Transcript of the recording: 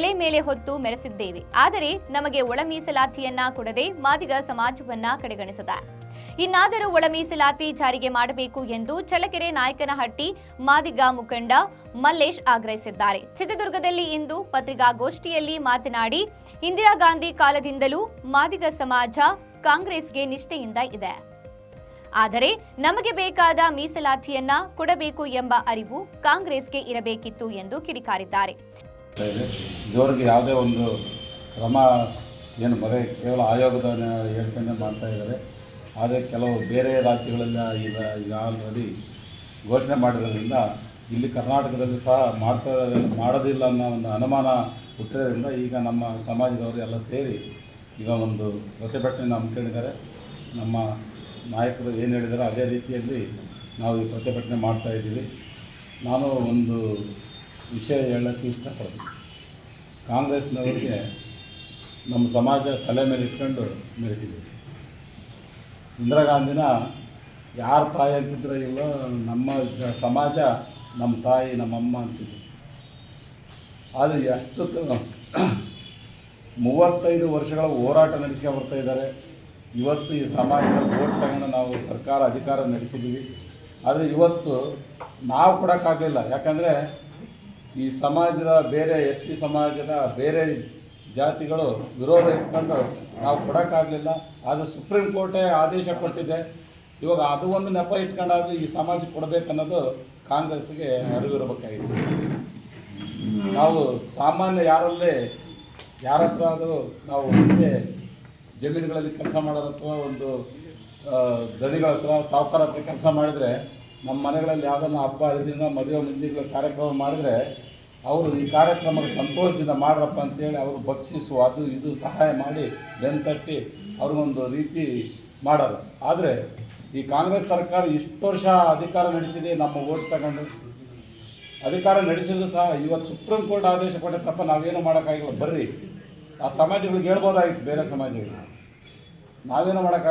ತಲೆ ಮೇಲೆ ಹೊತ್ತು ಮೆರೆಸಿದ್ದೇವೆ. ಆದರೆ ನಮಗೆ ಒಳ ಮೀಸಲಾತಿಯನ್ನ ಕೊಡದೆ ಮಾದಿಗ ಸಮಾಜವನ್ನ ಕಡೆಗಣಿಸಿದೆ. ಇನ್ನಾದರೂ ಒಳ ಮೀಸಲಾತಿ ಜಾರಿಗೆ ಮಾಡಬೇಕು ಎಂದು ಚಳ್ಳಕೆರೆ ನಾಯಕನಹಟ್ಟಿ ಮಾದಿಗ ಮುಖಂಡ ಮಲ್ಲೇಶ್ ಆಗ್ರಹಿಸಿದ್ದಾರೆ. ಚಿತ್ರದುರ್ಗದಲ್ಲಿ ಇಂದು ಪತ್ರಿಕಾಗೋಷ್ಠಿಯಲ್ಲಿ ಮಾತನಾಡಿ, ಇಂದಿರಾ ಗಾಂಧಿ ಕಾಲದಿಂದಲೂ ಮಾದಿಗ ಸಮಾಜ ಕಾಂಗ್ರೆಸ್ಗೆ ನಿಷ್ಠೆಯಿಂದ ಇದೆ. ಆದರೆ ನಮಗೆ ಬೇಕಾದ ಮೀಸಲಾತಿಯನ್ನ ಕೊಡಬೇಕು ಎಂಬ ಅರಿವು ಕಾಂಗ್ರೆಸ್ಗೆ ಇರಬೇಕಿತ್ತು ಎಂದು ಕಿಡಿಕಾರಿದ್ದಾರೆ. ಇದುವರೆಗೆ ಯಾವುದೇ ಒಂದು ಕ್ರಮ ಏನು ಬರೀ ಕೇವಲ ಆಯೋಗದ ಹೇಳಿಕೆಯನ್ನೇ ಮಾಡ್ತಾ ಇದ್ದಾರೆ. ಆದರೆ ಕೆಲವು ಬೇರೆ ರಾಜ್ಯಗಳೆಲ್ಲ ಈಗ ಆಲ್ರೆಡಿ ಘೋಷಣೆ ಮಾಡಿರೋದ್ರಿಂದ ಇಲ್ಲಿ ಕರ್ನಾಟಕದಲ್ಲಿ ಸಹ ಮಾಡೋದಿಲ್ಲ ಅನ್ನೋ ಒಂದು ಅನುಮಾನ ಹುಟ್ಟಿರೋದ್ರಿಂದ ಈಗ ನಮ್ಮ ಸಮಾಜದವರು ಎಲ್ಲ ಸೇರಿ ಈಗ ಒಂದು ಪ್ರತಿಭಟನೆಯನ್ನು ಹಮ್ಮಿಕೊಂಡಿದ್ದಾರೆ. ನಮ್ಮ ನಾಯಕರು ಏನು ಹೇಳಿದಾರೋ ಅದೇ ರೀತಿಯಲ್ಲಿ ನಾವು ಈ ಪ್ರತಿಭಟನೆ ಮಾಡ್ತಾಯಿದ್ದೀವಿ. ನಾನು ಒಂದು ವಿಷಯ ಹೇಳೋಕ್ಕೆ ಇಷ್ಟಪಡ್ತೀನಿ. ಕಾಂಗ್ರೆಸ್ನವರಿಗೆ ನಮ್ಮ ಸಮಾಜ ತಲೆ ಮೇಲೆ ಇಟ್ಕೊಂಡು ಮೆರೆಸಿದ್ದೀವಿ. ಇಂದಿರಾ ಗಾಂಧಿನ ಯಾರು ತಾಯಿ ಅಂತಿದ್ರೋ ಇಲ್ಲೋ ನಮ್ಮ ಸಮಾಜ ನಮ್ಮ ತಾಯಿ ನಮ್ಮಮ್ಮ ಅಂತಿದ್ರು. ಆದರೆ ಎಷ್ಟು 35 ವರ್ಷಗಳ ಹೋರಾಟ ನಡೆಸ್ಕೊಂಡು ಬರ್ತಾ ಇದ್ದಾರೆ. ಇವತ್ತು ಈ ಸಮಾಜದ ಓಟ್ ತಗೊಂಡು ನಾವು ಸರ್ಕಾರ ಅಧಿಕಾರ ನಡೆಸಿದ್ದೀವಿ. ಆದರೆ ಇವತ್ತು ನಾವು ಕೊಡೋಕ್ಕಾಗಲಿಲ್ಲ. ಯಾಕಂದರೆ ಈ ಸಮಾಜದ ಬೇರೆ SC ಸಮಾಜದ ಬೇರೆ ಜಾತಿಗಳು ವಿರೋಧ ಇಟ್ಕೊಂಡು ನಾವು ಕೊಡೋಕ್ಕಾಗಲಿಲ್ಲ. ಆದರೆ ಸುಪ್ರೀಂ ಕೋರ್ಟೇ ಆದೇಶ ಕೊಟ್ಟಿದೆ. ಇವಾಗ ಅದು ಒಂದು ನೆಪ ಇಟ್ಕೊಂಡಾದರೂ ಈ ಸಮಾಜಕ್ಕೆ ಕೊಡಬೇಕನ್ನೋದು ಕಾಂಗ್ರೆಸ್ಗೆ ಅರಿವಿರಬೇಕಾಗಿದೆ. ನಾವು ಸಾಮಾನ್ಯ ಯಾರ ಹತ್ರ ಆದರೂ ನಾವು ಹಿಂದೆ ಜಮೀನುಗಳಲ್ಲಿ ಕೆಲಸ ಮಾಡೋರ ಅಥವಾ ಒಂದು ದಣಿಗಳ ಹತ್ರ ಸಾಹುಕಾರ ಹತ್ರ ಕೆಲಸ ಮಾಡಿದರೆ, ನಮ್ಮ ಮನೆಗಳಲ್ಲಿ ಯಾವುದನ್ನು ಹಬ್ಬ ಹರಿದಿನ ಮದುವೆ ಮುಂದಿನ ಕಾರ್ಯಕ್ರಮ ಮಾಡಿದರೆ ಅವರು ಈ ಕಾರ್ಯಕ್ರಮಕ್ಕೆ ಸಂತೋಷದಿಂದ ಮಾಡ್ರಪ್ಪ ಅಂತೇಳಿ ಅವರು ಭಕ್ಷಿಸು ಅದು ಇದು ಸಹಾಯ ಮಾಡಿ ಬೆಂತಟ್ಟಿ ಅವ್ರಿಗೊಂದು ರೀತಿ ಮಾಡೋರು. ಆದರೆ ಈ ಕಾಂಗ್ರೆಸ್ ಸರ್ಕಾರ ಇಷ್ಟು ವರ್ಷ ಅಧಿಕಾರ ನಡೆಸಿದೆ. ನಮ್ಮ ಓಟ್ ತಗೊಂಡು ಅಧಿಕಾರ ನಡೆಸಿದ್ರು ಸಹ ಇವತ್ತು ಸುಪ್ರೀಂ ಕೋರ್ಟ್ ಆದೇಶ ಕೊಟ್ಟಪ್ಪ ನಾವೇನು ಮಾಡೋಕ್ಕಾಗಿಲ್ಲ. ಬರ್ರಿ ಆ ಸಮಾಜಗಳಿಗೆ ಹೇಳ್ಬೋದಾಗಿತ್ತು, ಬೇರೆ ಸಮಾಜಗಳಿಗೆ ನಾವೇನು ಮಾಡೋಕ್ಕಾಗಿಲ್ಲ.